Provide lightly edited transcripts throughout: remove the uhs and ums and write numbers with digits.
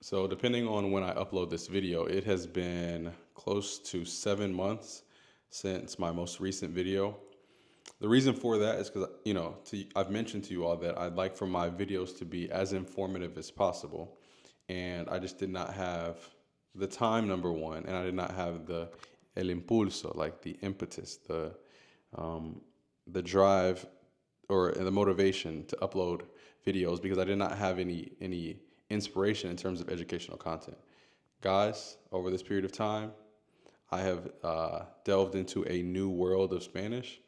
So depending on when I upload this video, it has been close to 7 months since my most recent video. The reason for that is because, I've mentioned to you all that I'd like for my videos to be as informative as possible. And I just did not have the time, number one, and I did not have the el impulso, like the impetus, um, the drive or the motivation to upload videos because I did not have any inspiration in terms of educational content. Guys, over this period of time, I have delved into a new world of Spanish,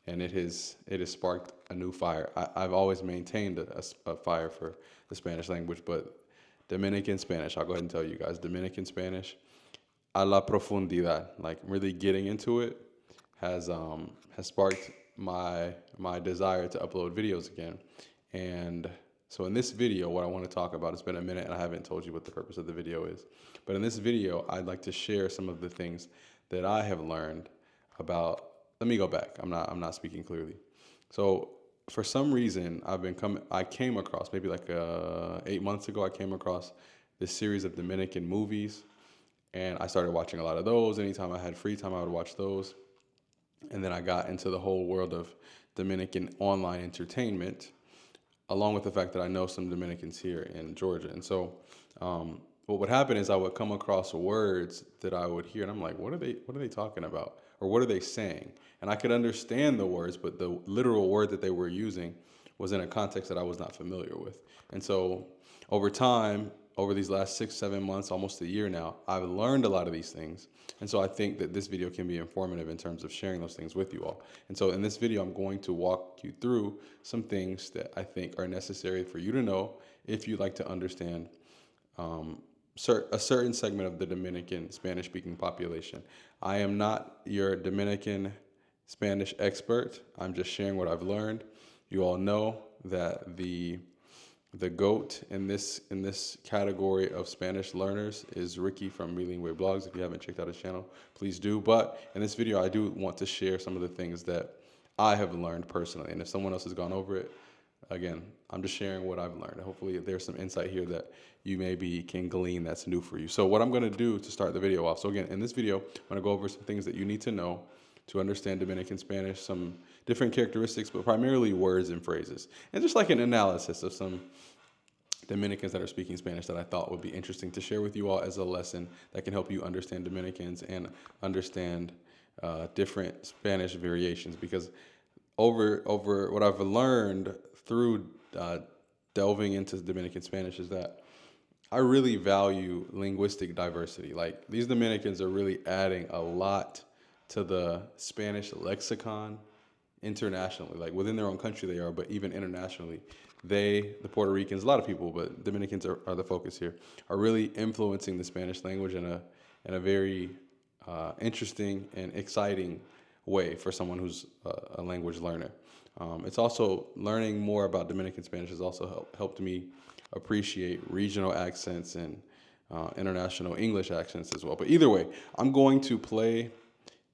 and it has sparked a new fire. I've always maintained a fire for the Spanish language, but Dominican Spanish, I'll go ahead and tell you guys, Dominican Spanish, a la profundidad, like really getting into it, has sparked my desire to upload videos again. And so in this video, what I want to talk about, it's been a minute and I haven't told you what the purpose of the video is. But in this video, I'd like to share some of the things that I have learned about. Let me go back. I'm not speaking clearly. So for some reason, I came across maybe like 8 months ago. I came across this series of Dominican movies, and I started watching a lot of those. Anytime I had free time, I would watch those. And then I got into the whole world of Dominican online entertainment, along with the fact that I know some Dominicans here in Georgia. And so, what would happen is I would come across words that I would hear, and I'm like, what are they talking about, or what are they saying? And I could understand the words, but the literal word that they were using was in a context that I was not familiar with. And so, over time, over these last 6, 7 months, almost a year now, I've learned a lot of these things. And so I think that this video can be informative in terms of sharing those things with you all. And so in this video, I'm going to walk you through some things that I think are necessary for you to know if you'd like to understand a certain segment of the Dominican Spanish speaking population. I am not your Dominican Spanish expert. I'm just sharing what I've learned. You all know that the GOAT in this category of Spanish learners is Ricky from Relingway Blogs. If you haven't checked out his channel, please do. But in this video, I do want to share some of the things that I have learned personally. And if someone else has gone over it, again, I'm just sharing what I've learned. Hopefully there's some insight here that you maybe can glean that's new for you. So what I'm going to do to start the video off. So again, in this video, I'm going to go over some things that you need to know to understand Dominican Spanish, some different characteristics, but primarily words and phrases. And just like an analysis of some Dominicans that are speaking Spanish that I thought would be interesting to share with you all as a lesson that can help you understand Dominicans and understand different Spanish variations. Because over what I've learned through delving into Dominican Spanish is that I really value linguistic diversity. Like these Dominicans are really adding a lot to the Spanish lexicon internationally. Like within their own country they are, but even internationally, the Puerto Ricans, a lot of people, but Dominicans are the focus here, are really influencing the Spanish language in a very interesting and exciting way for someone who's a language learner. It's also learning more about Dominican Spanish has also helped me appreciate regional accents and international English accents as well. But either way, I'm going to play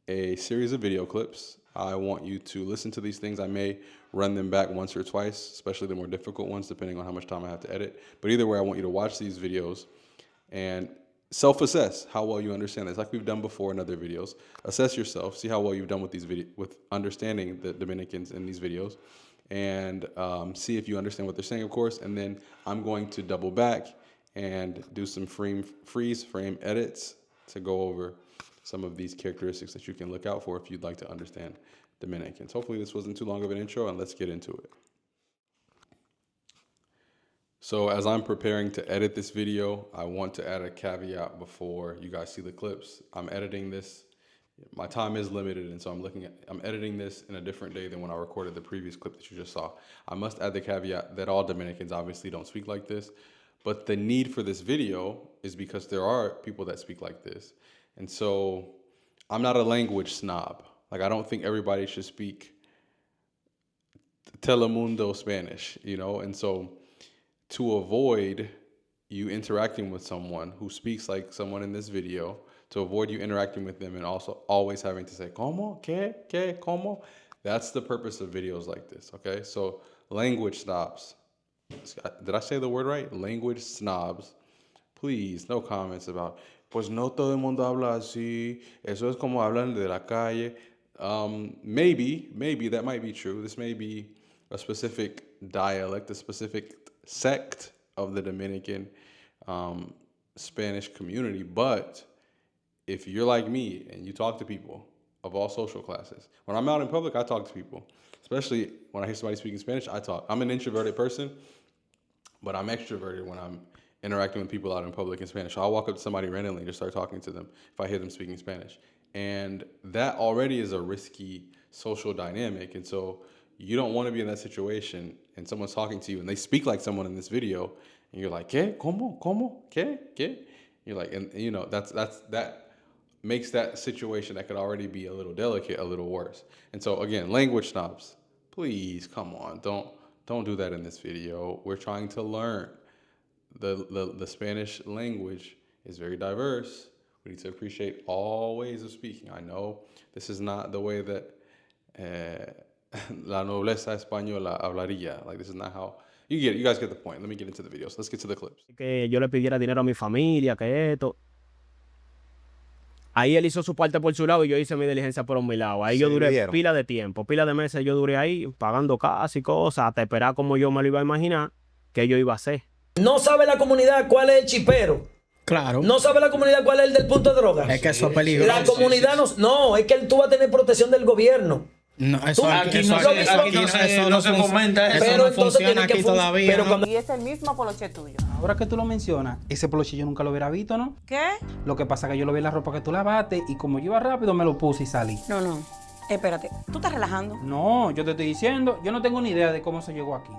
a series of video clips. I want you to listen to these things. I may run them back once or twice, especially the more difficult ones, depending on how much time I have to edit. But either way, I want you to watch these videos and self-assess how well you understand this, like we've done before in other videos. Assess yourself, see how well you've done with with understanding the Dominicans in these videos, and see if you understand what they're saying, of course. And then I'm going to double back and do some freeze frame edits to go over some of these characteristics that you can look out for if you'd like to understand Dominicans. Hopefully this wasn't too long of an intro, and let's get into it. So as I'm preparing to edit this video, I want to add a caveat before you guys see the clips. I'm editing this. My time is limited, and so I'm editing this in a different day than when I recorded the previous clip that you just saw. I must add the caveat that all Dominicans obviously don't speak like this, but the need for this video is because there are people that speak like this. And so I'm not a language snob. Like I don't think everybody should speak Telemundo Spanish, And so to avoid you interacting with someone who speaks like someone in this video, to avoid you interacting with them and also always having to say, ¿Cómo? ¿Qué? ¿Cómo? That's the purpose of videos like this, okay? So language snobs, did I say the word right? Language snobs, please, no comments about, pues no todo el mundo habla así, eso es como hablan de la calle. Maybe that might be true. This may be a specific dialect, a specific sect of the Dominican Spanish community. But if you're like me and you talk to people of all social classes, when I'm out in public, I talk to people. Especially when I hear somebody speaking Spanish, I talk. I'm an introverted person, but I'm extroverted when I'm interacting with people out in public in Spanish. So I'll walk up to somebody randomly and just start talking to them if I hear them speaking Spanish. And that already is a risky social dynamic. And so you don't want to be in that situation and someone's talking to you and they speak like someone in this video and you're like, ¿Qué? ¿Cómo? ¿Cómo? ¿Qué? ¿Qué? You're like, and you know, that makes that situation that could already be a little delicate a little worse. And so again, language snobs, please come on, don't do that in this video. We're trying to learn. The Spanish language is very diverse. We need to appreciate all ways of speaking. I know this is not the way that la nobleza española hablaría. Like, this is not how you get it. You guys get the point. Let me get into the videos. Let's get to the clips. Que yo le pidiera dinero a mi familia, que esto. Ahí él hizo su parte por su lado y yo hice mi diligencia por mi lado. Ahí yo duré pila de tiempo, pila de meses yo duré ahí pagando casas y cosas, hasta esperar como yo me lo iba a imaginar que yo iba a hacer. No sabe la comunidad cuál es el chipero. Claro. No sabe la comunidad cuál es el del punto de droga. Es que eso es peligroso. La comunidad no, es que tú vas a tener protección del gobierno. No, eso Aquí no se fomenta eso. Pero No funciona aquí todavía. Pero cuando... Y es el mismo poloche tuyo. Ahora que tú lo mencionas, ese poloche yo nunca lo hubiera visto, ¿no? ¿Qué? Lo que pasa es que yo lo vi en la ropa que tú lavaste y como yo iba rápido me lo puse y salí. No. Espérate, ¿tú estás relajando? No, yo te estoy diciendo, yo no tengo ni idea de cómo se llegó aquí.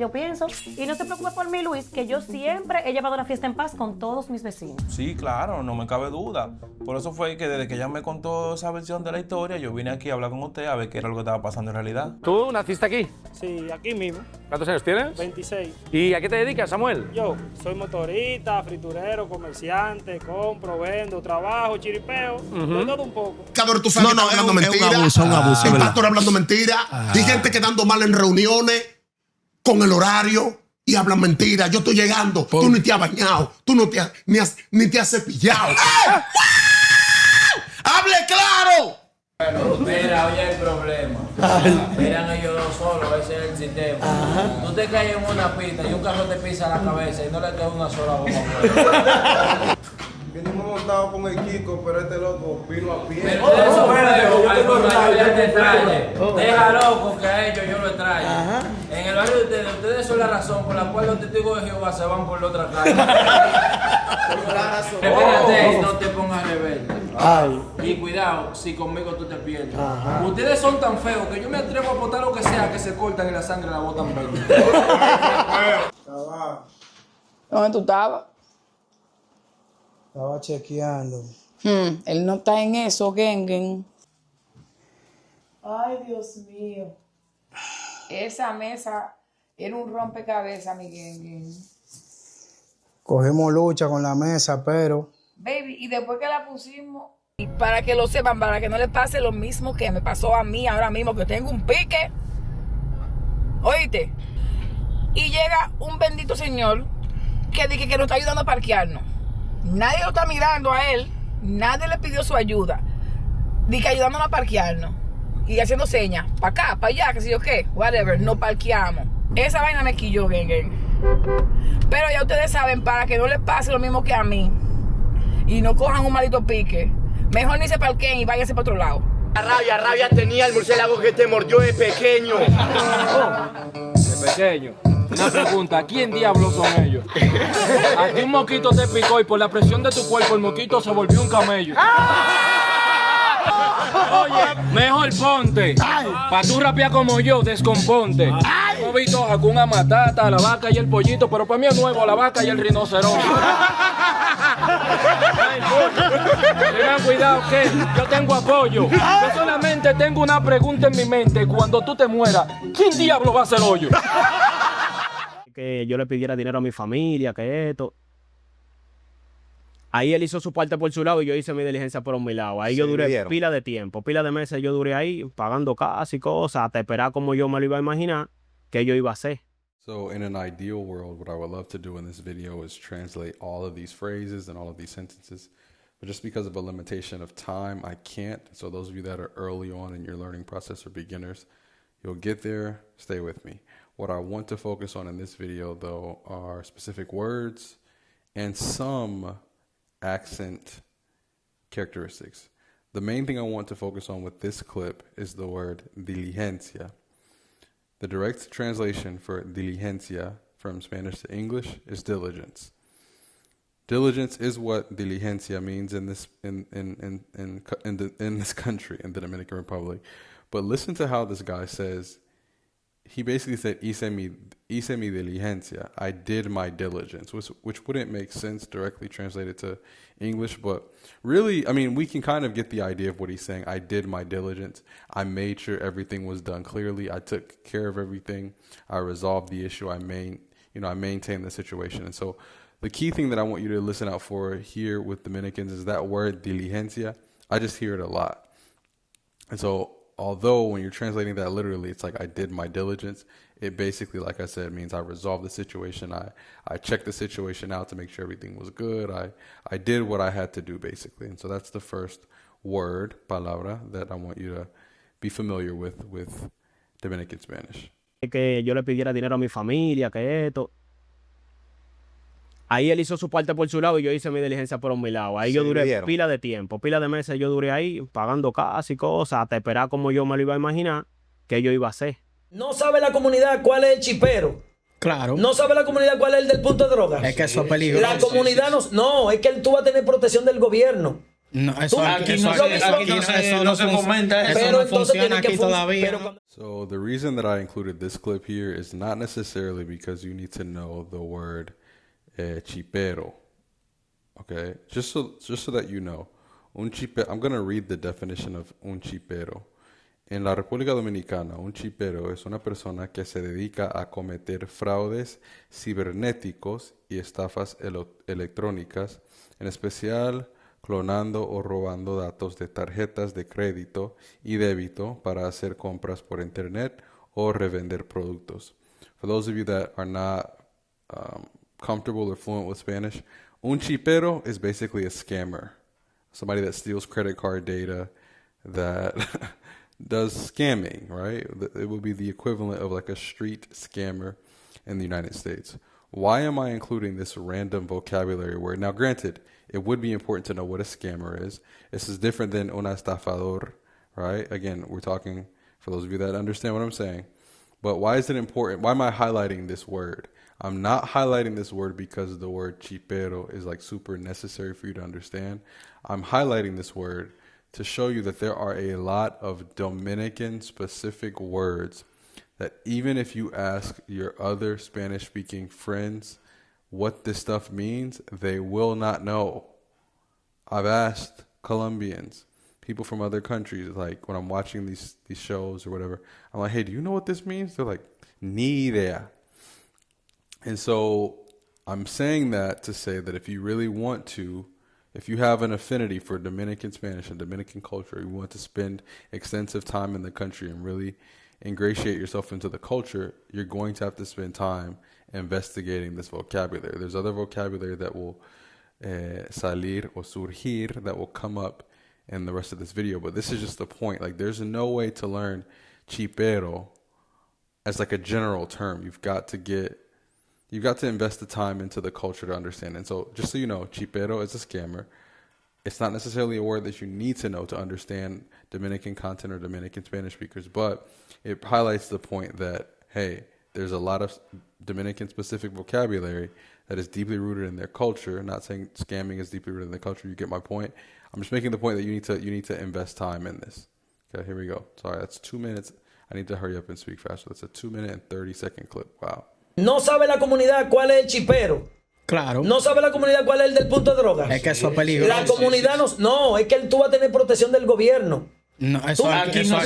Yo pienso, y no se preocupe por mí, Luis, que yo siempre he llevado la fiesta en paz con todos mis vecinos. Sí, claro, no me cabe duda. Por eso fue que desde que ella me contó esa versión de la historia, yo vine aquí a hablar con usted a ver qué era lo que estaba pasando en realidad. ¿Tú naciste aquí? Sí, aquí mismo. ¿Cuántos años tienes? 26. ¿Y a qué te dedicas, Samuel? Yo soy motorista, friturero, comerciante, compro, vendo, trabajo, chiripeo, de todo un poco. Tú sabes que hablando mentira. Un abuso, el pastor hablando mentira. Y gente quedando mal en reuniones con el horario y hablan mentira. Yo estoy llegando, tú ni te has bañado, tú no ni te has cepillado. ¡Hable claro! Bueno, mira, oye el problema. Miran ellos dos solos, ese es el sistema. Tú te caes en una pista y un carro te pisa la cabeza y no le queda una sola bomba. Vinimos montados con el Kiko, pero este loco vino a pie. Pero eso te extrañe. Deja loco que a ellos yo lo extraño. En el barrio de ustedes son la razón por la cual los testigos de Jehová se van por la otra calle. Espérate, no te pongas rebelde. Y cuidado, si conmigo tú te pierdes. Ustedes son tan feos que yo me atrevo a botar lo que sea que se cortan y la sangre la botan verde. ¿Dónde tú estabas? Estaba chequeando. Él no está en eso, Gengen. Ay, Dios mío. Esa mesa era un rompecabezas, mi Gengen. Cogimos lucha con la mesa, pero... Baby, y después que la pusimos... Y para que lo sepan, para que no les pase lo mismo que me pasó a mí ahora mismo, que tengo un pique. ¿Oíste? Y llega un bendito señor que dice que nos está ayudando a parquearnos. Nadie lo está mirando a él, nadie le pidió su ayuda. Dice que ayudándonos a parquearnos y haciendo señas, para acá, para allá, que sé yo qué, whatever, no parqueamos. Esa vaina me quilló, gang. Pero ya ustedes saben, para que no les pase lo mismo que a mí y no cojan un maldito pique, mejor ni se parqueen y váyanse para otro lado. Rabia tenía el murciélago que te mordió de pequeño. De pequeño. Una pregunta, ¿quién diablos son ellos? Aquí un mosquito te picó y por la presión de tu cuerpo el mosquito se volvió un camello. Oye, mejor ponte. Pa' tú rapear como yo, descomponte. No vi toja con una matata, la vaca y el pollito, pero para mí es nuevo la vaca y el rinoceronte. Tengan cuidado que yo tengo apoyo. Yo solamente tengo una pregunta en mi mente. Cuando tú te mueras, ¿quién diablo va a hacer hoyo? Que yo le pidiera dinero a mi familia, que esto. Ahí él hizo su parte por su lado y yo hice mi diligencia por mi lado. Ahí yo duré pila de tiempo, pila de meses yo duré ahí pagando casas y cosas, hasta esperar como yo me lo iba a imaginar que yo iba a hacer. So in an ideal world, what I would love to do in this video is translate all of these phrases and all of these sentences. But just because of a limitation of time, I can't. So those of you that are early on in your learning process or beginners, you'll get there. Stay with me. What I want to focus on in this video, though, are specific words and some accent characteristics. The main thing I want to focus on with this clip is the word diligencia. The direct translation for diligencia from Spanish to English is diligence. Diligence is what diligencia means in this in this country, in the Dominican Republic. But listen to how this guy says. He basically said, hice mi diligencia. I did my diligence, which wouldn't make sense directly translated to English. But really, I mean, we can kind of get the idea of what he's saying. I did my diligence. I made sure everything was done clearly. I took care of everything. I resolved the issue. I maintained the situation. And so the key thing that I want you to listen out for here with Dominicans is that word diligencia. I just hear it a lot. And so although when you're translating that literally, it's like I did my diligence, it basically, like I said, means I resolved the situation. I checked the situation out to make sure everything was good. I did what I had to do, basically. And so that's the first word, palabra, that I want you to be familiar with Dominican Spanish. Que yo le pidiera dinero a mi familia, que esto. Ahí él hizo su parte por su lado y yo hice mi diligencia por mi lado. Ahí yo duré pila de tiempo, pila de meses yo duré ahí pagando casa y cosas, hasta esperar como yo me lo iba a imaginar que yo iba a hacer. No sabe la comunidad cuál es el chipero. Claro. No sabe la comunidad cuál es el del punto de drogas. Es que eso es peligroso. La comunidad no, es que tú vas a tener protección del gobierno. No, eso aquí no se comenta, eso no funciona aquí todavía. So the reason that I included this clip here is not necessarily because you need to know the word chipero, okay? Just so that you know, un chipero. I'm gonna read the definition of un chipero. En la República Dominicana, un chipero es una persona que se dedica a cometer fraudes cibernéticos y estafas electrónicas, en especial clonando o robando datos de tarjetas de crédito y débito para hacer compras por internet o revender productos. For those of you that are not comfortable or fluent with Spanish, un chipero is basically a scammer, somebody that steals credit card data, that does scamming, right? It would be the equivalent of like a street scammer in the United States. Why am I including this random vocabulary word? Now, granted, it would be important to know what a scammer is. This is different than un estafador, right? Again, we're talking for those of you that understand what I'm saying. But why is it important? Why am I highlighting this word? I'm not highlighting this word because the word chipero is like super necessary for you to understand. I'm highlighting this word to show you that there are a lot of Dominican specific words that even if you ask your other Spanish speaking friends what this stuff means, they will not know. I've asked Colombians, people from other countries, like when I'm watching these shows or whatever, I'm like, hey, do you know what this means? They're like, ni idea. And so I'm saying that to say that if you really want to, if you have an affinity for Dominican Spanish and Dominican culture, you want to spend extensive time in the country and really ingratiate yourself into the culture, you're going to have to spend time investigating this vocabulary. There's other vocabulary that will salir or surgir that will come up in the rest of this video, but this is just the point. Like, there's no way to learn chipero as like a general term. You've got to invest the time into the culture to understand. And so just so you know, chipero is a scammer. It's not necessarily a word that you need to know to understand Dominican content or Dominican Spanish speakers, but it highlights the point that, hey, there's a lot of Dominican specific vocabulary that is deeply rooted in their culture. I'm not saying scamming is deeply rooted in their culture. You get my point. I'm just making the point that you need to invest time in this. Okay, here we go. Sorry, that's 2 minutes. I need to hurry up and speak faster. That's a 2-minute and 30-second clip. Wow. No sabe la comunidad cuál es el chipero. Claro. No sabe la comunidad cuál es el del punto de drogas. Es que eso es peligroso. La comunidad no, es que tú vas a tener protección del gobierno. No, eso aquí no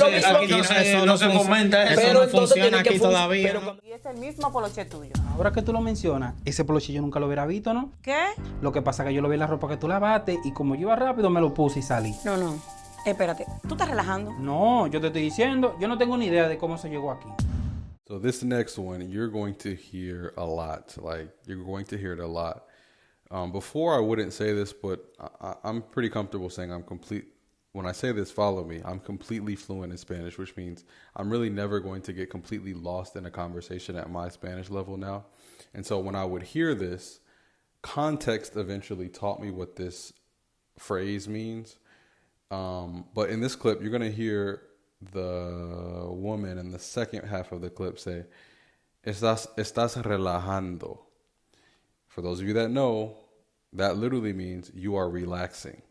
se comenta, eso no funciona aquí todavía. Y es el mismo poloche tuyo. Ahora que tú lo mencionas, ese poloche yo nunca lo hubiera visto, ¿no? ¿Qué? Lo que pasa es que yo lo vi en la ropa que tú lavaste y como yo iba rápido me lo puse y salí. No. Espérate, ¿tú estás relajando? No, yo te estoy diciendo, yo no tengo ni idea de cómo se llegó aquí. So this next one, you're going to hear a lot. Like, you're going to hear it a lot. Before, I wouldn't say this, but I'm pretty comfortable saying when I say this, follow me. I'm completely fluent in Spanish, which means I'm really never going to get completely lost in a conversation at my Spanish level now. And so when I would hear this, context eventually taught me what this phrase means. But in this clip, you're going to hear the woman in the second half of the clip say, estás relajando. For those of you that know, that literally means you are relaxing.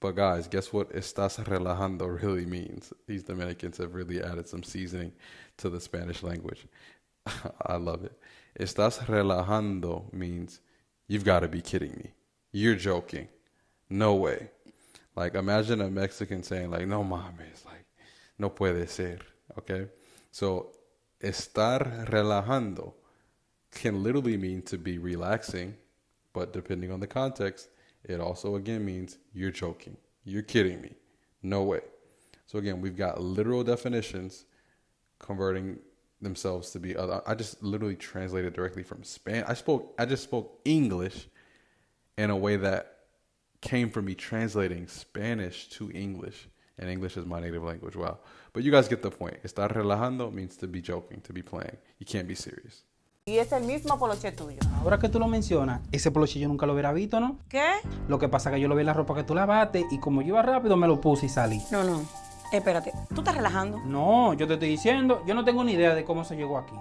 But guys, guess what estás relajando really means? These Dominicans have really added some seasoning to the Spanish language. I love it. Estás relajando means you've got to be kidding me. You're joking. No way. Like, imagine a Mexican saying like, no mames, like, no puede ser. Okay? So, estar relajando can literally mean to be relaxing, but depending on the context, it also again means you're joking. You're kidding me. No way. So again, we've got literal definitions converting themselves to be other. I just literally translated directly from Spanish. I just spoke English in a way that came from me translating Spanish to English. And English is my native language. Wow. But you guys get the point. Estar relajando means to be joking, to be playing. You can't be serious. Y es el mismo poloche tuyo. Ahora que tú lo mencionas, ese poloche yo nunca lo hubiera visto, ¿no? ¿Qué? Lo que pasa es que yo lo vi en la ropa que tú lavaste y como yo iba rápido me lo puse y salí. No. Espérate, ¿tú estás relajando? No, yo te estoy diciendo, yo no tengo ni idea de cómo se llegó aquí.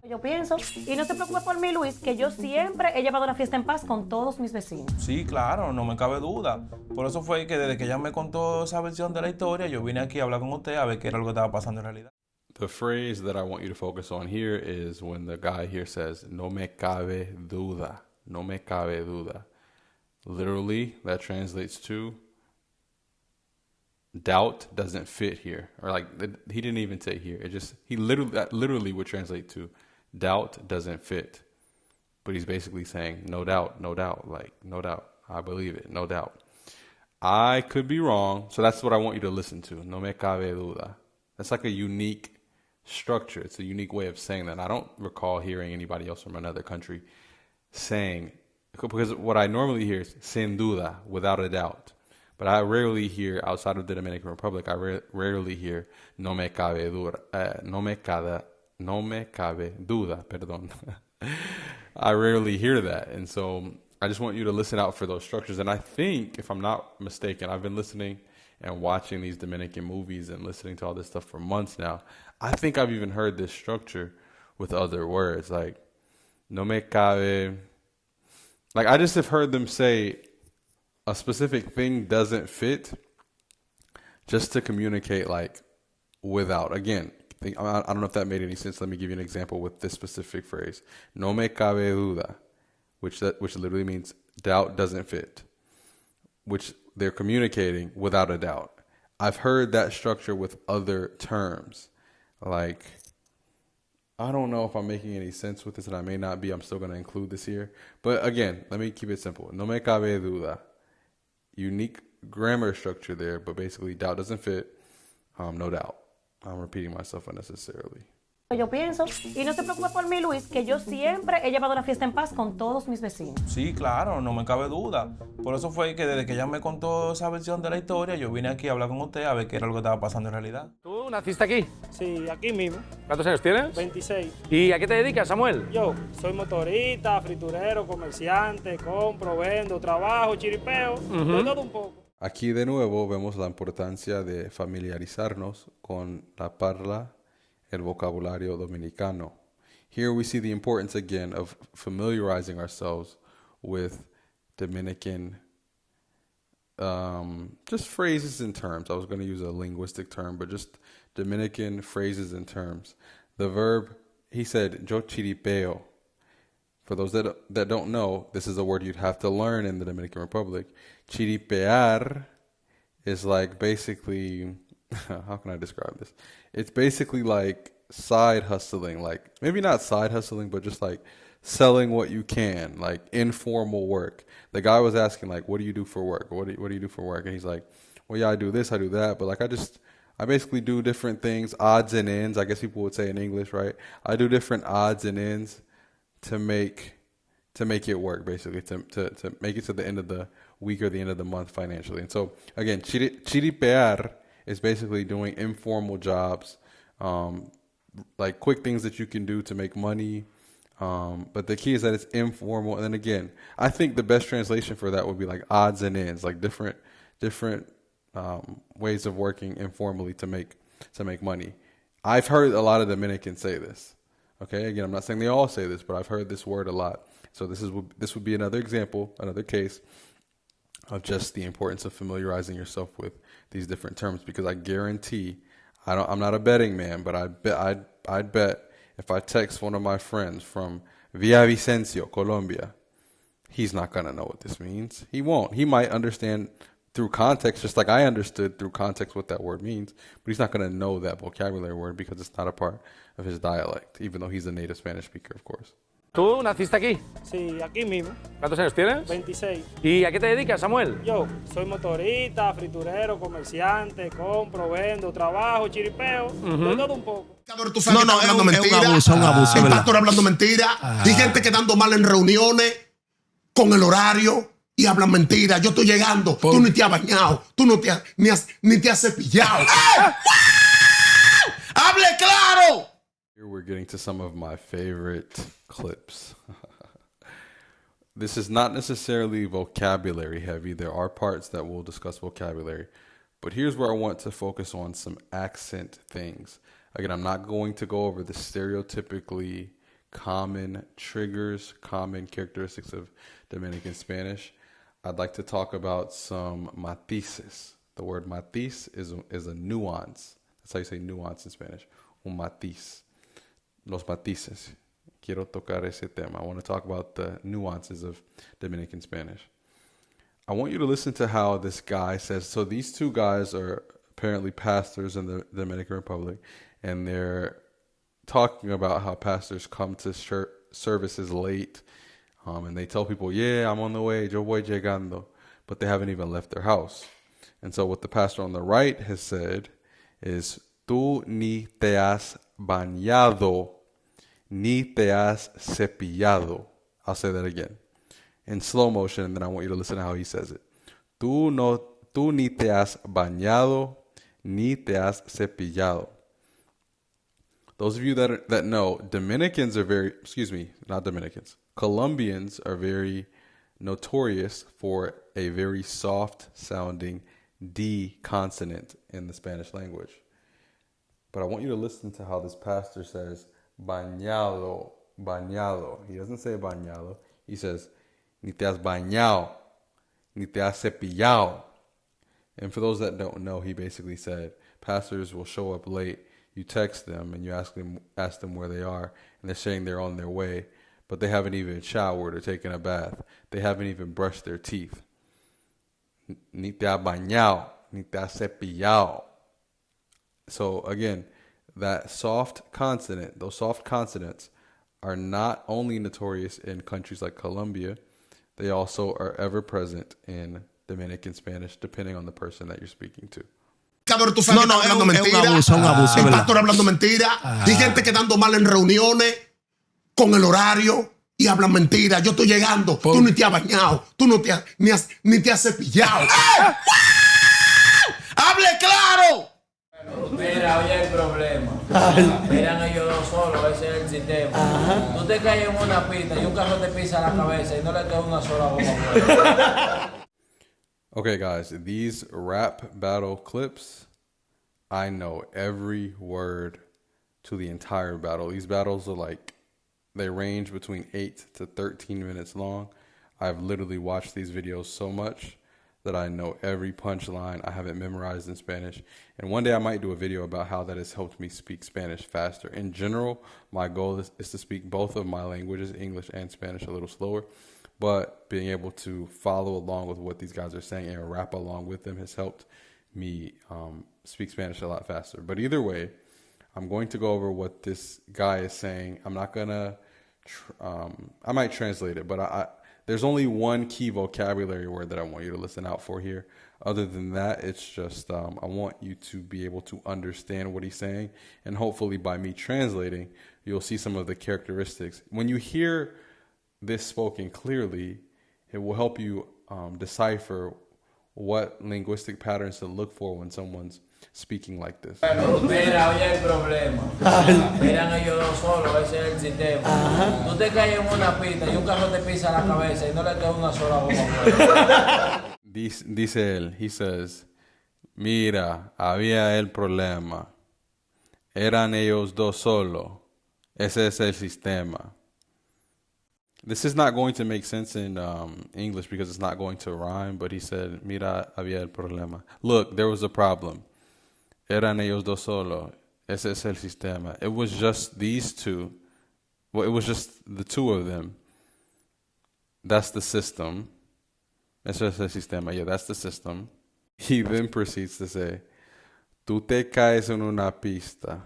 Yo pienso, y no te preocupes por mí, Luis, que yo siempre he llevado la fiesta en paz con todos mis vecinos. Sí, claro, no me cabe duda. Por eso fue que desde que ella me contó esa versión de la historia, yo vine aquí a hablar con usted a ver qué era lo que estaba pasando en realidad. The phrase that I want you to focus on here is when the guy here says, no me cabe duda. No me cabe duda. Literally, that translates to doubt doesn't fit here. Or like, he didn't even say here. That literally would translate to doubt doesn't fit. But he's basically saying, no doubt, like, no doubt. I believe it, no doubt. I could be wrong. So that's what I want you to listen to. No me cabe duda. That's like a unique structure. It's a unique way of saying that. And I don't recall hearing anybody else from another country saying, because what I normally hear is sin duda, without a doubt. But I rarely hear, outside of the Dominican Republic, I rarely hear no me cabe duda, no me cabe duda, perdón. I rarely hear that. And so I just want you to listen out for those structures. And I think, if I'm not mistaken, I've been listening and watching these Dominican movies and listening to all this stuff for months now. I think I've even heard this structure with other words, like no me cabe. Like, I just have heard them say a specific thing doesn't fit just to communicate, like, without. Again, I don't know if that made any sense. Let me give you an example with this specific phrase. No me cabe duda, which literally means doubt doesn't fit, which they're communicating without a doubt. I've heard that structure with other terms. Like, I don't know if I'm making any sense with this, and I may not be. I'm still going to include this here. But again, let me keep it simple. No me cabe duda. Unique grammar structure there, but basically doubt doesn't fit. No doubt. I'm repeating myself unnecessarily. Yo pienso, y no te preocupes por mí, Luis, que yo siempre he llevado la fiesta en paz con todos mis vecinos. Sí, claro, no me cabe duda. Por eso fue que desde que ella me contó esa versión de la historia, yo vine aquí a hablar con usted a ver qué era lo que estaba pasando en realidad. ¿Tú naciste aquí? Sí, aquí mismo. ¿Cuántos años tienes? 26. ¿Y a qué te dedicas, Samuel? Yo soy motorista, friturero, comerciante, compro, vendo, trabajo, chiripeo, de todo un poco. Aquí de nuevo vemos la importancia de familiarizarnos con la parla, el vocabulario dominicano. Here we see the importance again of familiarizing ourselves with Dominican just phrases and terms. I was going to use a linguistic term, but just Dominican phrases and terms. The verb, he said, yo chiripeo. For those that don't know, this is a word you'd have to learn in the Dominican Republic. Chiripear is like basically, how can I describe this? It's basically like side hustling, like maybe not side hustling, but just like selling what you can, like informal work. The guy was asking like, what do you do for work? What do you do for work? And he's like, well, yeah, I do this, I do that. But like, I I basically do different things, odds and ends, I guess people would say in English, right? I do different odds and ends to make it work, basically, to make it to the end of the week or the end of the month financially. And so, again, chiripear is basically doing informal jobs, like quick things that you can do to make money. But the key is that it's informal. And then again, I think the best translation for that would be like odds and ends, like different ways of working informally to make money. I've heard a lot of Dominicans say this. Okay, again, I'm not saying they all say this, but I've heard this word a lot. So this would be another example, another case of just the importance of familiarizing yourself with these different terms, because I guarantee, I'm not a betting man, but I'd bet if I text one of my friends from Villavicencio, Colombia, he's not gonna know what this means. He won't. He might understand through context, just like I understood through context what that word means, but he's not gonna know that vocabulary word because it's not a part of his dialect, even though he's a native Spanish speaker, of course. ¿Tú naciste aquí? Sí, aquí mismo. ¿Cuántos años tienes? 26. ¿Y a qué te dedicas, Samuel? Yo soy motorista, friturero, comerciante, compro, vendo, trabajo, chiripeo, de todo un poco. No, hablando mentira. Un abuso. El pastor hablando mentira. Hay gente quedando mal en reuniones con el horario y hablan mentira. Yo estoy llegando, tú ni te has bañado, tú no te has, ni te has cepillado. ¡Hable claro! Here we're getting to some of my favorite clips. This is not necessarily vocabulary heavy. There are parts that will discuss vocabulary, but here's where I want to focus on some accent things. Again, I'm not going to go over the stereotypically common triggers, common characteristics of Dominican Spanish. I'd like to talk about some matices. The word matiz is a nuance. That's how you say nuance in Spanish. Un matiz. Los matices. Quiero tocar ese tema. I want to talk about the nuances of Dominican Spanish. I want you to listen to how this guy says, so these two guys are apparently pastors in the Dominican Republic, and they're talking about how pastors come to services late, and they tell people, yeah, I'm on the way, yo voy llegando, but they haven't even left their house. And so what the pastor on the right has said is, tú ni te has bañado, ni te has cepillado. I'll say that again in slow motion, and then I want you to listen to how he says it. Tú ni te has bañado, ni te has cepillado. Those of you that know, Dominicans are Colombians are very notorious for a very soft sounding D consonant in the Spanish language. But I want you to listen to how this pastor says bañado, bañado. He doesn't say bañado. He says ni te has bañado, ni te has cepillado. And for those that don't know, he basically said pastors will show up late. You text them and you ask them where they are, and they're saying they're on their way, but they haven't even showered or taken a bath. They haven't even brushed their teeth. Ni te has bañado, ni te has cepillado. So again, that soft consonant, those soft consonants are not only notorious in countries like Colombia, they also are ever present in Dominican Spanish, depending on the person that you're speaking to. Hablando mentira. El pastor hablando mentira. Hay gente quedando mal en reuniones con el horario y hablan mentira. Yo estoy llegando, tú ni te has bañado, tú no te has, ni te has cepillado. ¡Hable claro! Mira, oye el problema. Miran ellos dos solos, ese es el sistema. Tú te caes en una pista y un carro te pisa la cabeza y no le queda una sola bomba. Okay, guys, these rap battle clips, I know every word to the entire battle. These battles are they range between 8 to 13 minutes long. I've literally watched these videos so much that I know every punchline. I have it memorized in Spanish. And one day I might do a video about how that has helped me speak Spanish faster. In general, my goal is to speak both of my languages, English and Spanish, a little slower. But being able to follow along with what these guys are saying and rap along with them has helped me speak Spanish a lot faster. But either way, I'm going to go over what this guy is saying. I'm not going to, I might translate it, but there's only one key vocabulary word that I want you to listen out for here. Other than that, it's just I want you to be able to understand what he's saying. And hopefully by me translating, you'll see some of the characteristics. When you hear this spoken clearly, it will help you decipher what linguistic patterns to look for when someone's speaking like this. Mira, oye el problema. Miran ellos dos solos, ese es el sistema. Tú te caes en una pista y un carro te pisa la cabeza y no le queda una sola goma. Dice él, he says, mira, había el problema. Eran ellos dos solos. Ese es el sistema. This is not going to make sense in English because it's not going to rhyme, but he said, mira, había el problema. Look, there was a problem. Eran ellos dos solos. Ese es el sistema. It was just these two. Well, it was just the two of them. That's the system. Ese es el sistema. Yeah, that's the system. He then proceeds to say, tú te caes en una pista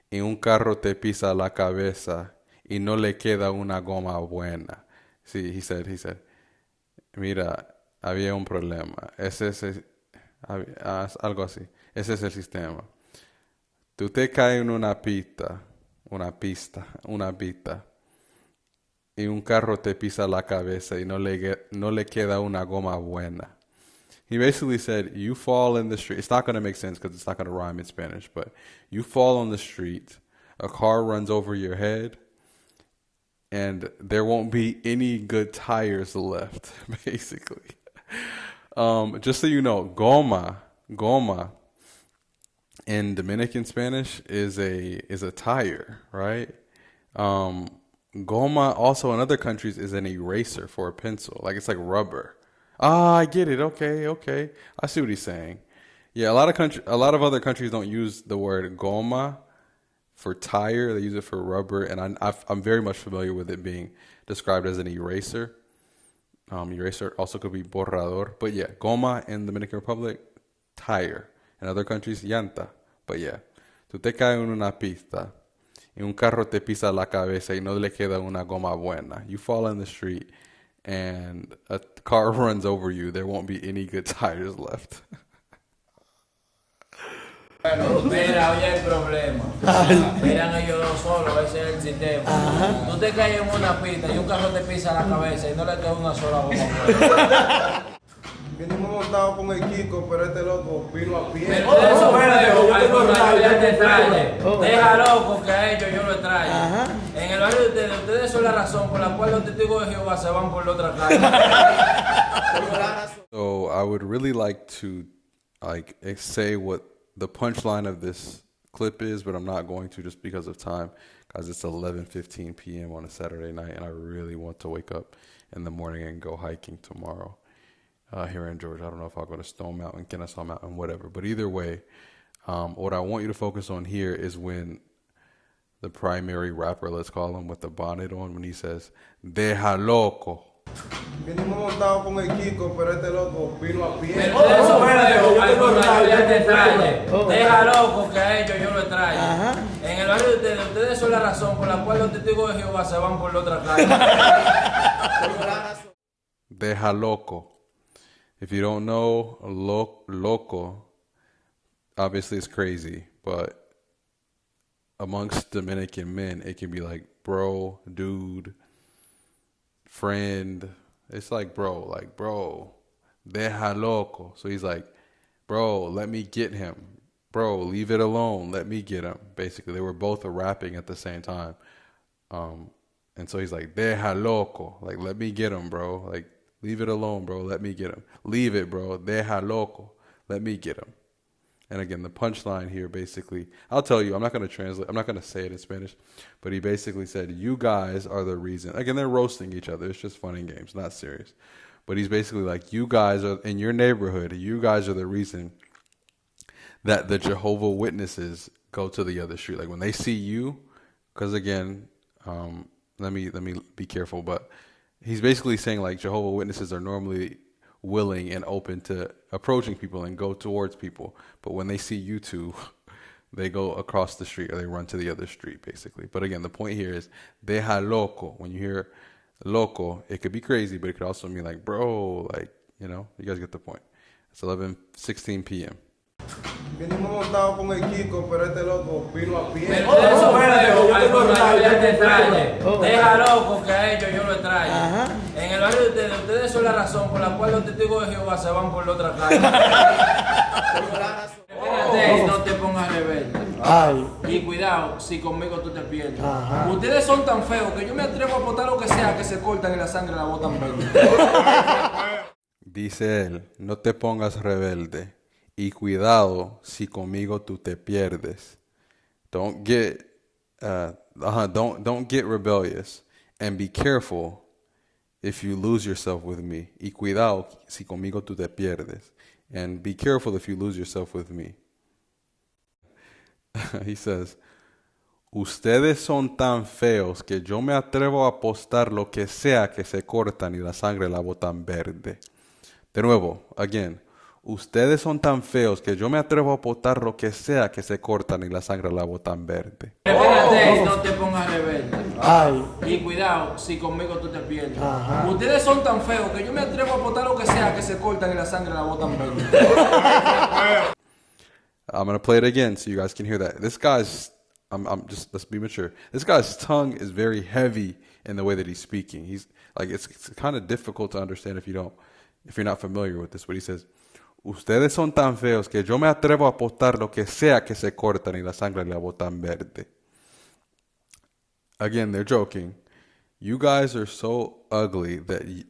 y un carro te pisa la cabeza y no le queda una goma buena. See, he said, mira, había un problema. Ese es algo así. Ese es el sistema. Tú te caes en una pista, y un carro te pisa la cabeza y no le queda una goma buena. He basically said, you fall in the street. It's not going to make sense because it's not going to rhyme in Spanish, but you fall on the street, a car runs over your head, and there won't be any good tires left, basically. Just so you know, goma in Dominican Spanish is a tire, right? Goma also in other countries is an eraser for a pencil. Like it's like rubber. Ah, I get it. Okay. I see what he's saying. Yeah, a lot of other countries don't use the word goma for tire. They use it for rubber, and I'm very much familiar with it being described as an eraser. Eraser also could be borrador, but yeah, goma in the Dominican Republic, tire. In other countries, llanta. But yeah, tú te caes en una pista y un carro te pisa la cabeza y no le queda una goma buena. You fall in the street and a car runs over you. There won't be any good tires left. Mira, oye el problema. Miran ellos dos solos, ese es el sistema. Tú te caes en una pista y un carro te pisa la cabeza y no le queda una sola goma. Venimos montados con el Kiko, pero este loco vino a pie. Pero eso deja loco que a ellos yo lo extraño. En el barrio de ustedes son la razón por la cual los testigos de Jehová se van por la otra calle. So I would really like to say what the punchline of this clip is, but I'm not going to just because of time, because it's 11:15 p.m. on a Saturday night, and I really want to wake up in the morning and go hiking tomorrow. Here in Georgia. I don't know if I'll go to Stone Mountain, Kennesaw Mountain, whatever. But either way, what I want you to focus on here is when the primary rapper, let's call him, with the bonnet on, when he says, deja loco. Venimos montados con el Kiko, pero este loco vino a pie. Deja loco que a ellos yo lo extraño. En el barrio de ustedes son la razón por la cual los testigos de Jehová se van por la otra calle. Deja loco. If you don't know, loco, obviously it's crazy, but amongst Dominican men, it can be like bro, dude, friend. It's like bro, deja loco. So he's like, bro, let me get him. Bro, leave it alone. Let me get him. Basically, they were both rapping at the same time. And so he's like, deja loco. Like, let me get him, bro. Like, leave it alone, bro. Let me get him. Leave it, bro. Deja loco. Let me get him. And again, the punchline here basically, I'll tell you, I'm not going to translate. I'm not going to say it in Spanish, but he basically said, you guys are the reason. Again, they're roasting each other. It's just fun and games, not serious. But he's basically like, you guys are in your neighborhood. You guys are the reason that the Jehovah Witnesses go to the other street. Like when they see you, because again, let me be careful, but he's basically saying like Jehovah Witnesses are normally willing and open to approaching people and go towards people. But when they see you two, they go across the street or they run to the other street, basically. But again, the point here is deja loco. When you hear loco, it could be crazy, but it could also mean like, bro, like, you know, you guys get the point. It's 11:16 p.m. Vinimos montados con el Kiko, pero este loco vino a pie. Pero eso deja loco que a ellos yo lo extraño. En el barrio de ustedes son la razón por la cual los testigos de Jehová se van por la otra calle. Espérate, no te pongas rebelde. Y cuidado, si conmigo tú te pierdes. Ustedes son tan feos que yo me atrevo a botar lo que sea que se cortan y la sangre la botan verde. Dice él, no te pongas rebelde. Y cuidado si conmigo tú te pierdes. Don't get rebellious, and be careful if you lose yourself with me. Y cuidado si conmigo tú te pierdes, and be careful if you lose yourself with me. He says, ustedes son tan feos que yo me atrevo a apostar lo que sea que se cortan y la sangre la botan verde. De nuevo, again. Ustedes son tan feos que yo me atrevo a apostar lo que sea que se cortan y la sangre la botan verde. Espérate, no te pongas rebelde. Y cuidado, si conmigo tú te pierdes. Ustedes son tan feos que yo me atrevo a apostar lo que sea que se cortan y la sangre la botan verde. I'm going to play it again so you guys can hear that. This guy's, I'm just, let's be mature. This guy's tongue is very heavy in the way that he's speaking. He's like, it's kind of difficult to understand if you're not familiar with this, but he says, ustedes son tan feos que yo me atrevo a apostar lo que sea que se cortan y la sangre la botan verde. Again, they're joking. You guys are so ugly that yo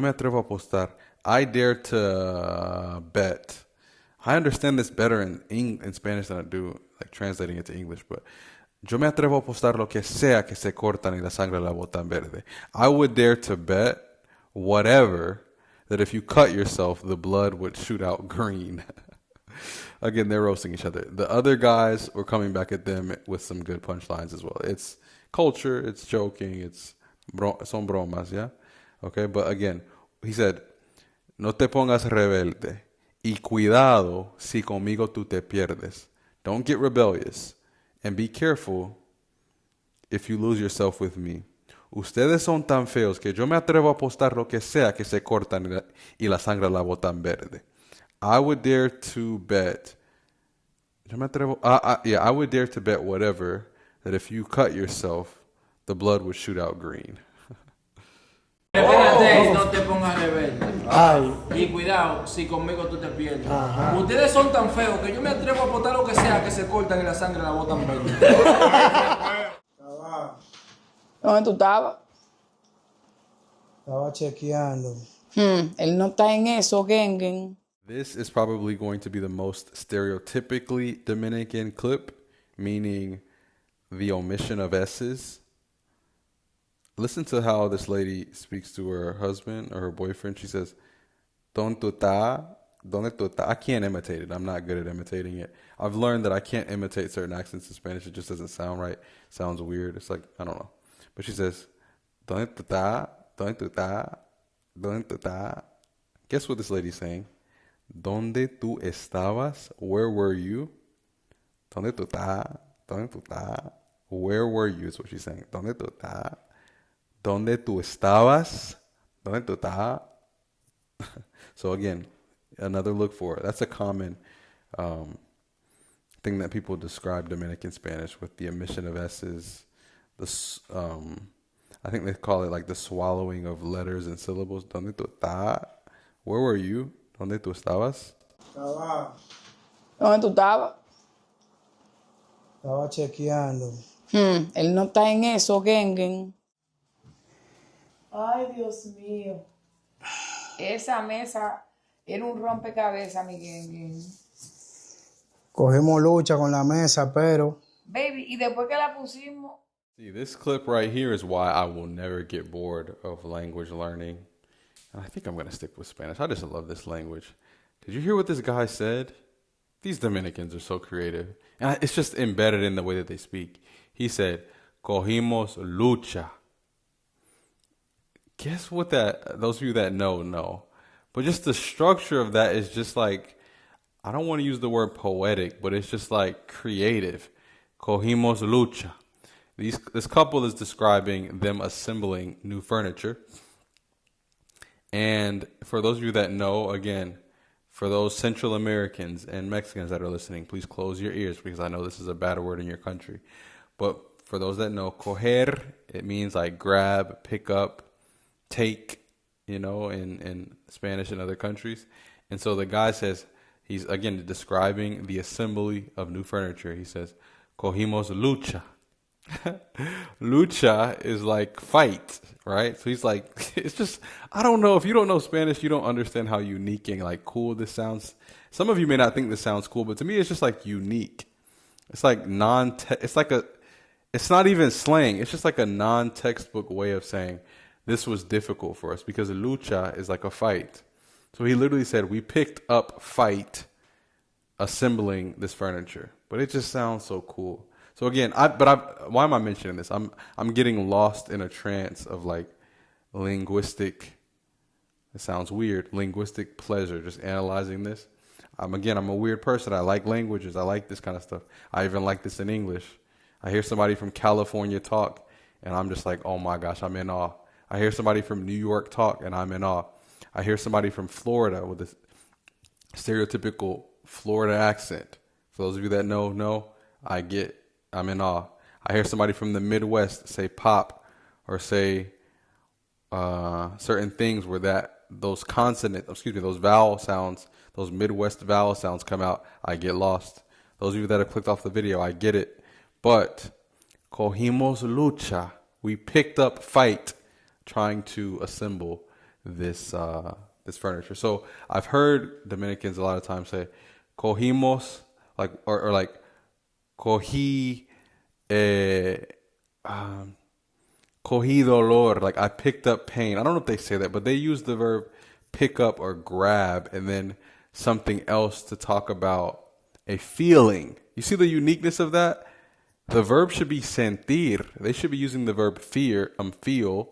me atrevo a apostar. I dare to bet. I understand this better in Spanish than I do like translating it to English, but yo me atrevo a apostar lo que sea que se cortan y la sangre la botan verde. I would dare to bet whatever that if you cut yourself, the blood would shoot out green. Again, they're roasting each other. The other guys were coming back at them with some good punchlines as well. It's culture, it's joking, son bromas, yeah? Okay, but again, he said, no te pongas rebelde. Y cuidado si conmigo tú te pierdes. Don't get rebellious. And be careful if you lose yourself with me. Ustedes son tan feos que yo me atrevo a apostar lo que sea que se cortan y la sangre la botan verde. I would dare to bet. I would dare to bet whatever that if you cut yourself, the blood would shoot out green. Espérate, no te pongas rebelde. Y cuidado si conmigo tú te pierdes. Ustedes son tan feos que yo me atrevo a apostar lo que sea que se cortan y la sangre la botan verde. ¿Dónde tú estabas? Estaba chequeando. Él no está en eso, Gengen. This is probably going to be the most stereotypically Dominican clip, meaning the omission of S's. Listen to how this lady speaks to her husband or her boyfriend. She says, ¿Dónde tú estás? ¿Dónde tú estás? I can't imitate it. I'm not good at imitating it. I've learned that I can't imitate certain accents in Spanish. It just doesn't sound right. It sounds weird. It's like, I don't know. But she says, ¿Dónde tú estás? ¿Dónde tú estás? ¿Dónde tú estás? Guess what this lady's saying? ¿Dónde tú estabas? Where were you? ¿Dónde tú estás? ¿Dónde tú estás? Where were you is what she's saying. ¿Dónde tú estás? ¿Dónde tú estabas? ¿Dónde tú estás? So again, another look for it. That's a common thing that people describe Dominican Spanish with, the omission of S's. I think they call it like the swallowing of letters and syllables. ¿Dónde tú estás? Where were you? ¿Dónde tú estabas? ¿Dónde tú estabas? Estaba chequeando. Él no está en eso, Gengen. Ay, Dios mío. Esa mesa era un rompecabezas, mi Gengen. Cogimos lucha con la mesa, pero... Baby, y después que la pusimos... See, this clip right here is why I will never get bored of language learning. And I think I'm going to stick with Spanish. I just love this language. Did you hear what this guy said? These Dominicans are so creative. And it's just embedded in the way that they speak. He said, cogimos lucha. Guess what those of you that know. But just the structure of that is just like, I don't want to use the word poetic, but it's just like creative. Cogimos lucha. This couple is describing them assembling new furniture. And for those of you that know, again, for those Central Americans and Mexicans that are listening, please close your ears because I know this is a bad word in your country. But for those that know, coger, it means like grab, pick up, take, in Spanish and other countries. And so the guy says, he's again describing the assembly of new furniture. He says, cogimos lucha. Lucha is like fight, right? So he's like, it's just, I don't know. If you don't know Spanish, you don't understand how unique and like cool this sounds. Some of you may not think this sounds cool, but to me, it's just like unique. It's like it's not even slang. It's just like a non-textbook way of saying this was difficult for us because lucha is like a fight. So he literally said, we picked up fight assembling this furniture, but it just sounds so cool. So again, why am I mentioning this? I'm getting lost in a trance of like linguistic, it sounds weird, linguistic pleasure, just analyzing this. I'm a weird person. I like languages. I like this kind of stuff. I even like this in English. I hear somebody from California talk, and I'm just like, oh my gosh, I'm in awe. I hear somebody from New York talk, and I'm in awe. I hear somebody from Florida with a stereotypical Florida accent. For those of you that know, I'm in awe. I hear somebody from the Midwest say pop or say certain things where those vowel sounds, those Midwest vowel sounds come out. I get lost. Those of you that have clicked off the video, I get it. But cogimos lucha. We picked up fight trying to assemble this furniture. So I've heard Dominicans a lot of times say cogimos, like or like cogí dolor, like I picked up pain. I don't know if they say that, but they use the verb pick up or grab and then something else to talk about a feeling. You see the uniqueness of that? The verb should be sentir. They should be using the verb feel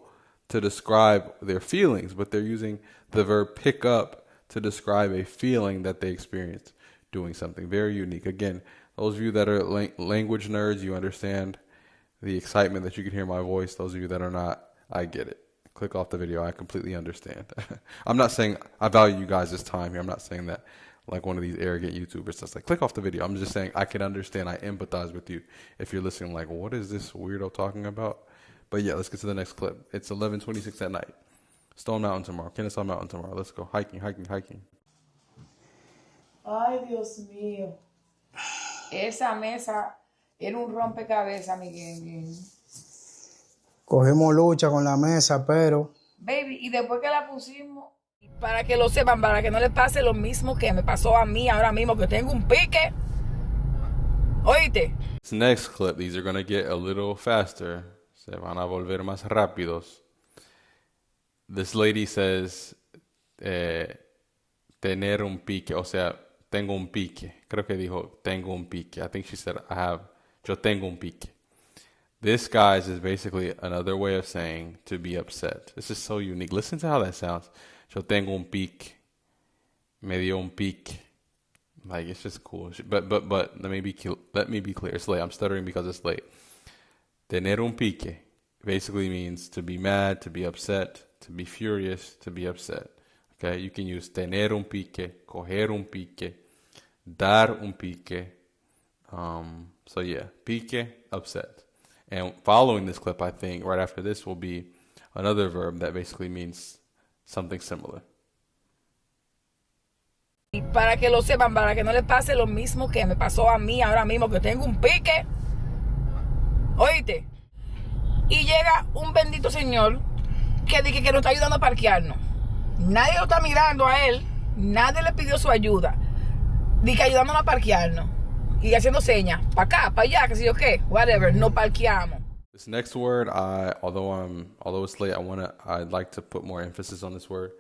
to describe their feelings, but they're using the verb pick up to describe a feeling that they experienced doing something very unique. Again, those of you that are language nerds, you understand the excitement that you can hear my voice. Those of you that are not, I get it. Click off the video. I completely understand. I'm not saying I value you guys' time here. I'm not saying that like one of these arrogant YouTubers that's like, click off the video. I'm just saying I can understand. I empathize with you if you're listening like, what is this weirdo talking about? But yeah, let's get to the next clip. It's 11:26 at night. Stone Mountain tomorrow. Kennesaw Mountain tomorrow. Let's go hiking. Ay, Dios mío. Esa mesa era un rompecabezas, mi gang. Cogimos lucha con la mesa, pero... Baby, y después que la pusimos, para que lo sepan, para que no les pase lo mismo que me pasó a mí ahora mismo, que tengo un pique. Oíste. This next clip, these are going to get a little faster. Se van a volver más rápidos. This lady says, tener un pique, o sea, tengo un pique. Creo que dijo, tengo un pique. I think she said, yo tengo un pique. This, guys, is basically another way of saying to be upset. This is so unique. Listen to how that sounds. Yo tengo un pique. Me dio un pique. Like, it's just cool. But let me be clear. It's late. I'm stuttering because it's late. Tener un pique basically means to be mad, to be upset, to be furious, to be upset. Okay? You can use tener un pique, coger un pique, dar un pique. So yeah, pique, upset. And following this clip, I think, right after this will be another verb that basically means something similar. Y para que lo sepan, para que no les pase lo mismo que me pasó a mí ahora mismo, que tengo un pique. Oíste. Y llega un bendito señor que dice que nos está ayudando a parquearnos. Nadie lo está mirando a él. Nadie le pidió su ayuda. Dice ayudándonos a parquearnos. Y haciendo señas. Para acá, para allá, que sé yo qué. Whatever. No parqueamos. This next word, although it's late, I'd like to put more emphasis on this word.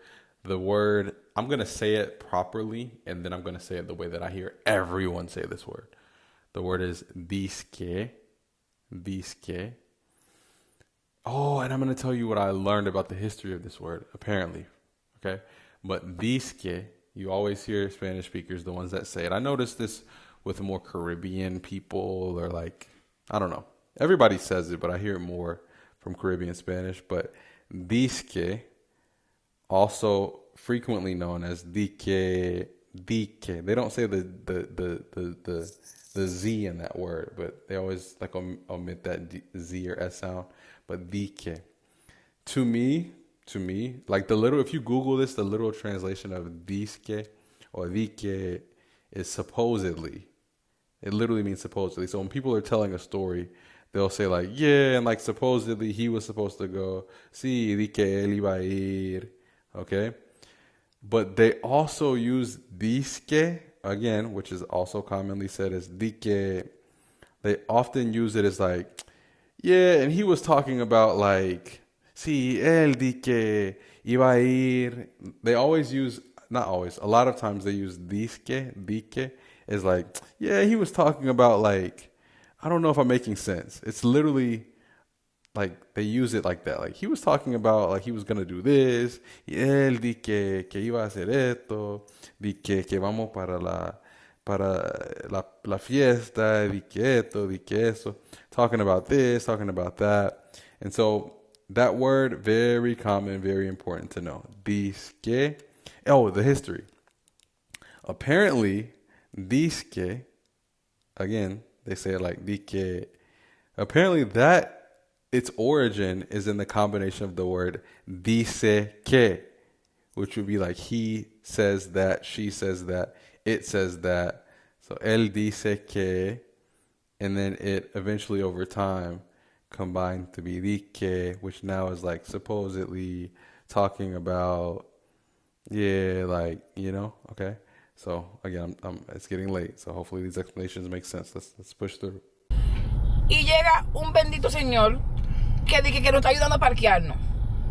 The word, I'm going to say it properly, and then I'm going to say it the way that I hear everyone say this word. The word is dizque. Dizque. Oh, and I'm going to tell you what I learned about the history of this word, apparently. Okay? But dizque, you always hear Spanish speakers, the ones that say it. I noticed this with more Caribbean people or like, I don't know. everybody says it, but I hear it more from Caribbean Spanish. But dizque, also frequently known as dizque. They don't say the Z in that word, but they always like omit that Z or S sound. But dizque. To me, like if you Google this, the literal translation of dizque or dizque is supposedly. It literally means supposedly. So when people are telling a story, they'll say like, yeah, and like supposedly he was supposed to go. Sí, di que él iba a ir. Okay? But they also use dizque, again, which is also commonly said as dizque. They often use it as like, yeah, and he was talking about like, sí, él di que iba a ir. They always use, not always, a lot of times they use dizque is like, yeah, he was talking about like, I don't know if I'm making sense. It's literally like they use it like that. Like he was talking about like he was going to do this. Y él di que iba a hacer esto. Di que vamos para la fiesta. Di que esto, di que eso. Talking about this, talking about that. And so that word, very common, very important to know. Dizque. Oh, the history. Apparently, dizque, again, they say it like dizque. Apparently that its origin is in the combination of the word dice que, which would be like he says that, she says that, it says that. So él dice que, and then it eventually over time combined to be dizque, which now is like supposedly talking about, yeah, like, you know, okay. So again, it's getting late, so hopefully these explanations make sense. Let's push through. Y llega un bendito señor que dice que nos está ayudando a parquearnos.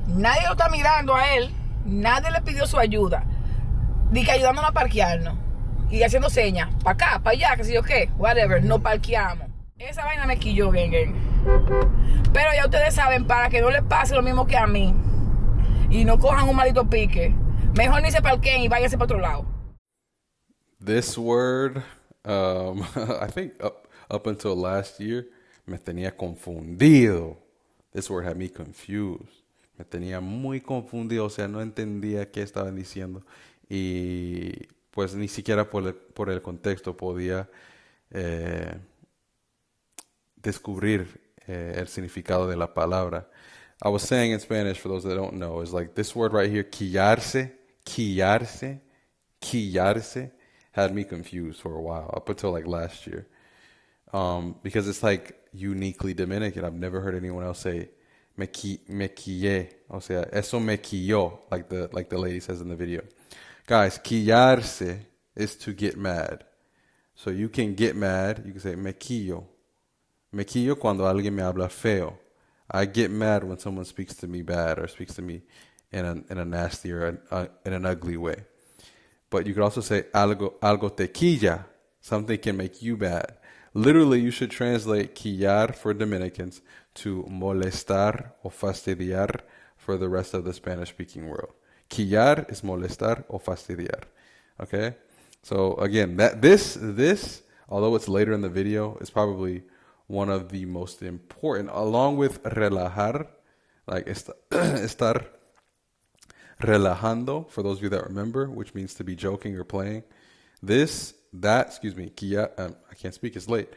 Nadie lo está mirando a él, nadie le pidió su ayuda. Dice que ayudándonos a parquearnos y haciendo señas, para acá, para allá, que sé yo qué, whatever, nos parqueamos. Esa vaina me quilló, gang. Pero ya ustedes saben, para que no les pase lo mismo que a mí y no cojan un maldito pique, mejor ni se parqueen y váyanse para otro lado. This word, I think up until last year, me tenía confundido. This word had me confused. Me tenía muy confundido, o sea, no entendía qué estaban diciendo. Y pues ni siquiera por el contexto podía descubrir el significado de la palabra. I was saying in Spanish, for those that don't know, is like this word right here, quillarse, had me confused for a while, up until like last year. Because it's like uniquely Dominican. I've never heard anyone else say me quillé. O sea, eso me quilló, like the lady says in the video. Guys, quillarse is to get mad. So you can get mad. You can say me quillo. Me quillo cuando alguien me habla feo. I get mad when someone speaks to me bad or speaks to me in a nasty or in an ugly way. But you could also say algo te quilla. Something can make you mad. Literally, you should translate quillar for Dominicans to molestar o fastidiar for the rest of the Spanish-speaking world. Quillar is molestar o fastidiar. Okay? So again, this, although it's later in the video, is probably one of the most important, along with relajar, like estar relajando, for those of you that remember, which means to be joking or playing. Quillar, I can't speak, it's late.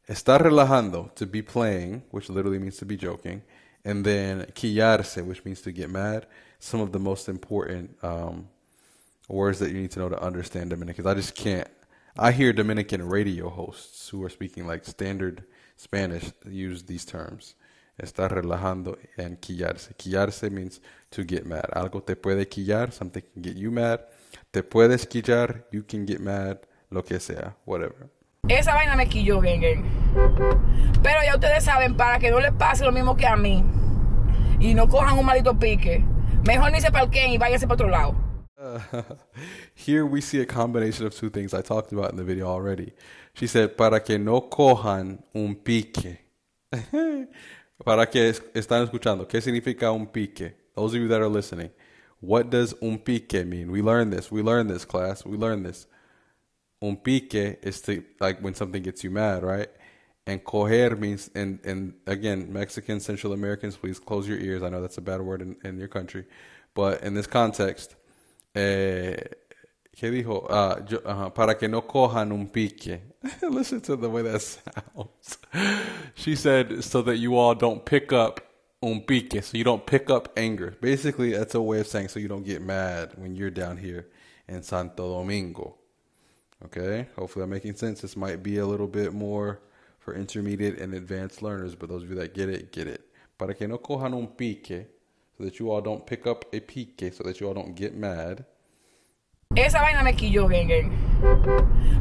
Estar relajando, to be playing, which literally means to be joking. And then quillarse, which means to get mad. Some of the most important words that you need to know to understand Dominican. I hear Dominican radio hosts who are speaking like standard Spanish use these terms. Estar relajando and quillarse. Quillarse means to get mad. Algo te puede quillar, something can get you mad. Te puedes quillar, you can get mad, lo que sea, whatever. Esa vaina me quilló, gang. Pero ya ustedes saben, para que no les pase lo mismo que a mí y no cojan un maldito pique, mejor ni se parqueen y váyanse para otro lado. Here we see a combination of two things I talked about in the video already. She said, para que no cojan un pique. Para que están escuchando, ¿qué significa un pique? Those of you that are listening, what does un pique mean? We learned this, class. We learned this. Un pique is to, like when something gets you mad, right? And coger means, and again, Mexicans, Central Americans, please close your ears. I know that's a bad word in your country. But in this context, ¿qué dijo? Para que no cojan un pique. Listen to the way that sounds. She said, so that you all don't pick up un pique, so you don't pick up anger. Basically, that's a way of saying so you don't get mad when you're down here in Santo Domingo. Okay? Hopefully I'm making sense. This might be a little bit more for intermediate and advanced learners, but those of you that get it, get it. Para que no cojan un pique, so that you all don't pick up a pique, so that you all don't get mad. Esa vaina me quilló, gang.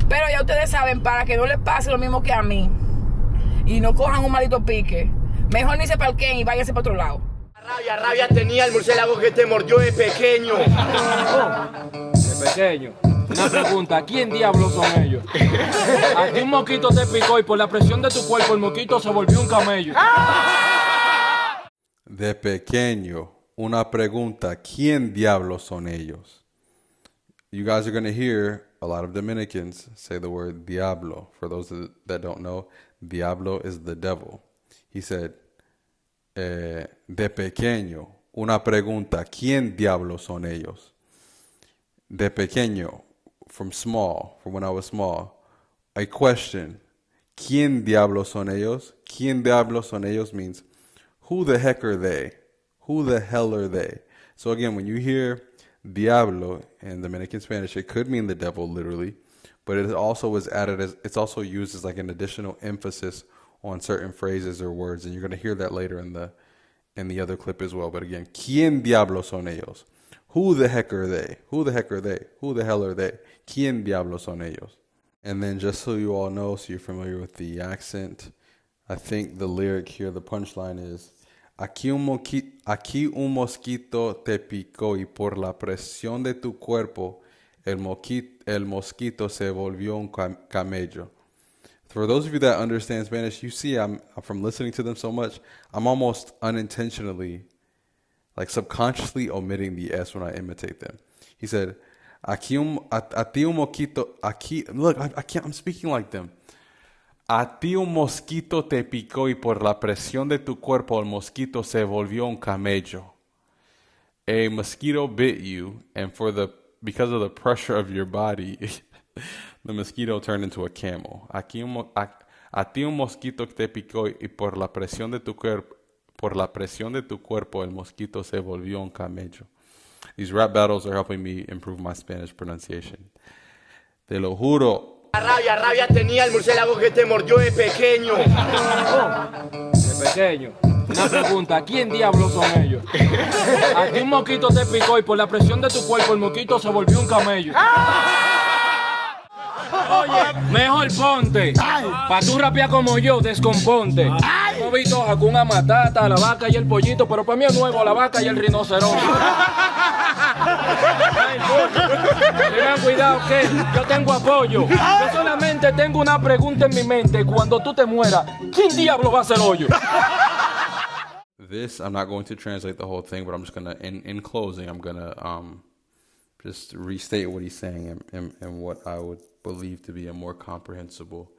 Pero ya ustedes saben, para que no les pase lo mismo que a mí y no cojan un maldito pique, mejor ni se parqueen y váyanse para otro lado. Rabia tenía el murciélago que te mordió de pequeño. De pequeño. Una pregunta, ¿quién diablos son ellos? A ti un mosquito te picó y por la presión de tu cuerpo el mosquito se volvió un camello. De pequeño, una pregunta, ¿quién diablos son ellos? You guys are going to hear a lot of Dominicans say the word diablo. For those that don't know, diablo is the devil. He said, de pequeño, una pregunta, ¿quién diablos son ellos? De pequeño, from when I was small, a question, ¿quién diablos son ellos? ¿Quién diablos son ellos means, who the heck are they? Who the hell are they? So again, when you hear diablo in Dominican Spanish, it could mean the devil literally, but it also is added as, it's also used as like an additional emphasis on certain phrases or words, and you're going to hear that later in the other clip as well. But again, ¿quién diablos son ellos? Who the heck are they? Who the heck are they? Who the hell are they? ¿Quién diablos son ellos? And then just so you all know, so you're familiar with the accent, I think the lyric here, the punchline is, aquí un mosquito te picó y por la presión de tu cuerpo el mosquito se volvió un camello. For those of you that understand Spanish, you see I'm from listening to them so much, I'm almost unintentionally, like subconsciously omitting the S when I imitate them. He said, a ti un mosquito, look, I'm speaking like them. A ti un mosquito te picó y por la presión de tu cuerpo el mosquito se volvió un camello. A mosquito bit you, and because of the pressure of your body, the mosquito turned into a camel. A ti un mosquito te picó y por la presión de tu cuerpo el mosquito se volvió un camello. These rap battles are helping me improve my Spanish pronunciation. Te lo juro. Rabia tenía el murciélago que te mordió de pequeño. De pequeño. Una pregunta, ¿quién diablos son ellos? A ti un mosquito te picó y por la presión de tu cuerpo el mosquito se volvió un camello. Oye, mejor ponte, pa' tú rapear como yo, descomponte. No vi toja con una matata, la vaca y el pollito, pero para mí es nuevo la vaca y el rinoceronte. Tengan cuidado que yo tengo apoyo. Yo solamente tengo una pregunta en mi mente. Cuando tú te mueras, ¿quién diablo va a hacer hoyo? This, I'm not going to translate the whole thing, but I'm just going to, in closing, I'm going to just restate what he's saying and what I would believe to be a more comprehensible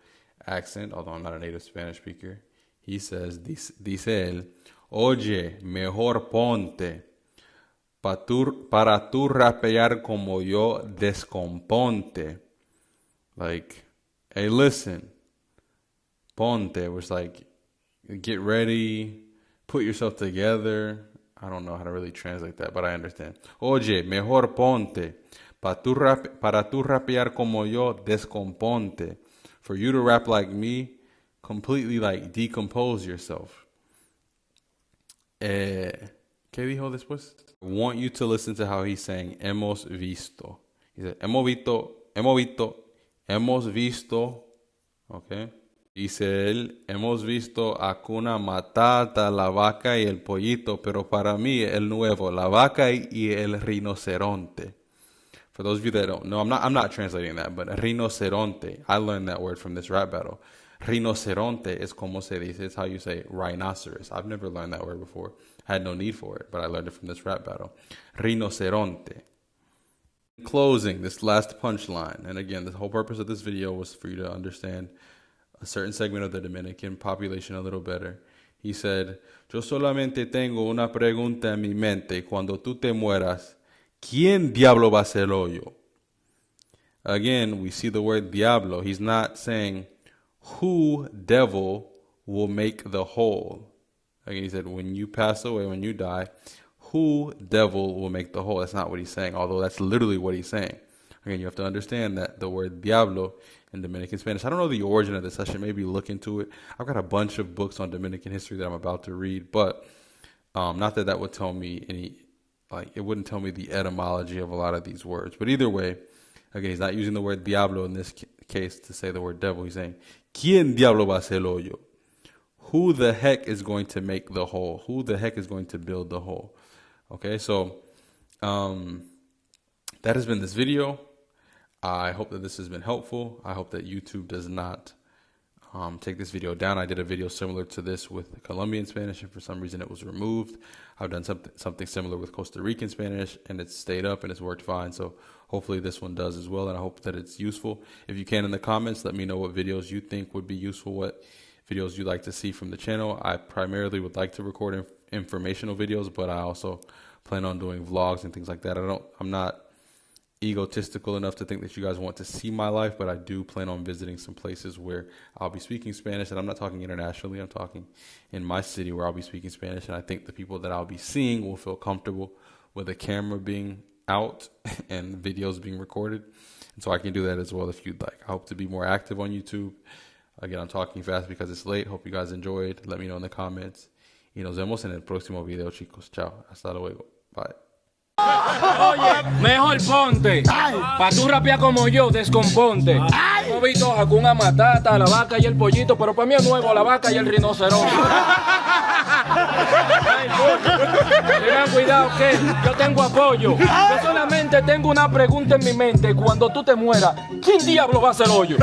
accent, although I'm not a native Spanish speaker. He says, dice él, oye, mejor ponte, para tú rapear como yo, descomponte. Like, hey, listen, ponte was like, get ready, put yourself together. I don't know how to really translate that, but I understand. Oye, mejor ponte, para tú rapear como yo, descomponte. For you to rap like me, completely like decompose yourself. ¿Qué dijo después? I want you to listen to how he's saying hemos visto. He said, hemos visto, okay? Dice él, hemos visto Hakuna Matata, la vaca y el pollito, pero para mí el nuevo, la vaca y el rinoceronte. For those of you that don't know, I'm not translating that, but rinoceronte, I learned that word from this rap battle. Rinoceronte is como se dice, it's how you say rhinoceros. I've never learned that word before. I had no need for it, but I learned it from this rap battle. Rinoceronte. Closing, this last punchline, and again, the whole purpose of this video was for you to understand a certain segment of the Dominican population a little better. He said, yo solamente tengo una pregunta en mi mente. Cuando tú te mueras, ¿quién diablo va a hacer el hoyo? Again, we see the word diablo. He's not saying, who devil will make the hole? Again, he said, when you pass away, when you die, who devil will make the hole? That's not what he's saying, although that's literally what he's saying. Again, you have to understand that the word diablo in Dominican Spanish, I don't know the origin of this. I should maybe look into it. I've got a bunch of books on Dominican history that I'm about to read, but not that would tell me any, like, it wouldn't tell me the etymology of a lot of these words. But either way, again, he's not using the word diablo in this case to say the word devil. He's saying, ¿Quién diablo va a hacer el hoyo? Who the heck is going to make the hole? Who the heck is going to build the hole? Okay, so that has been this video. I hope that this has been helpful. I hope that YouTube does not take this video down. I did a video similar to this with Colombian Spanish, and for some reason it was removed. I've done something similar with Costa Rican Spanish, and it's stayed up and it's worked fine. So hopefully this one does as well, and I hope that it's useful. If you can, in the comments, let me know what videos you think would be useful, what videos you'd like to see from the channel. I primarily would like to record informational videos, but I also plan on doing vlogs and things like that. I'm not egotistical enough to think that you guys want to see my life, but I do plan on visiting some places where I'll be speaking Spanish, and I'm not talking internationally. I'm talking in my city where I'll be speaking Spanish, and I think the people that I'll be seeing will feel comfortable with a camera being out and videos being recorded. And so I can do that as well if you'd like. I hope to be more active on YouTube. Again, I'm talking fast because it's late. Hope you guys enjoyed. Let me know in the comments. Y nos vemos en el próximo video, chicos. Chao. Hasta luego. Bye. Oye, mejor ponte, pa' tú rapear como yo, descomponte. No vi toja con una matata, la vaca y el pollito, pero para mí es nuevo la vaca y el rinoceronte. Tengan cuidado que yo tengo apoyo. Yo solamente tengo una pregunta en mi mente. Cuando tú te mueras, ¿quién diablo va a hacer hoyo?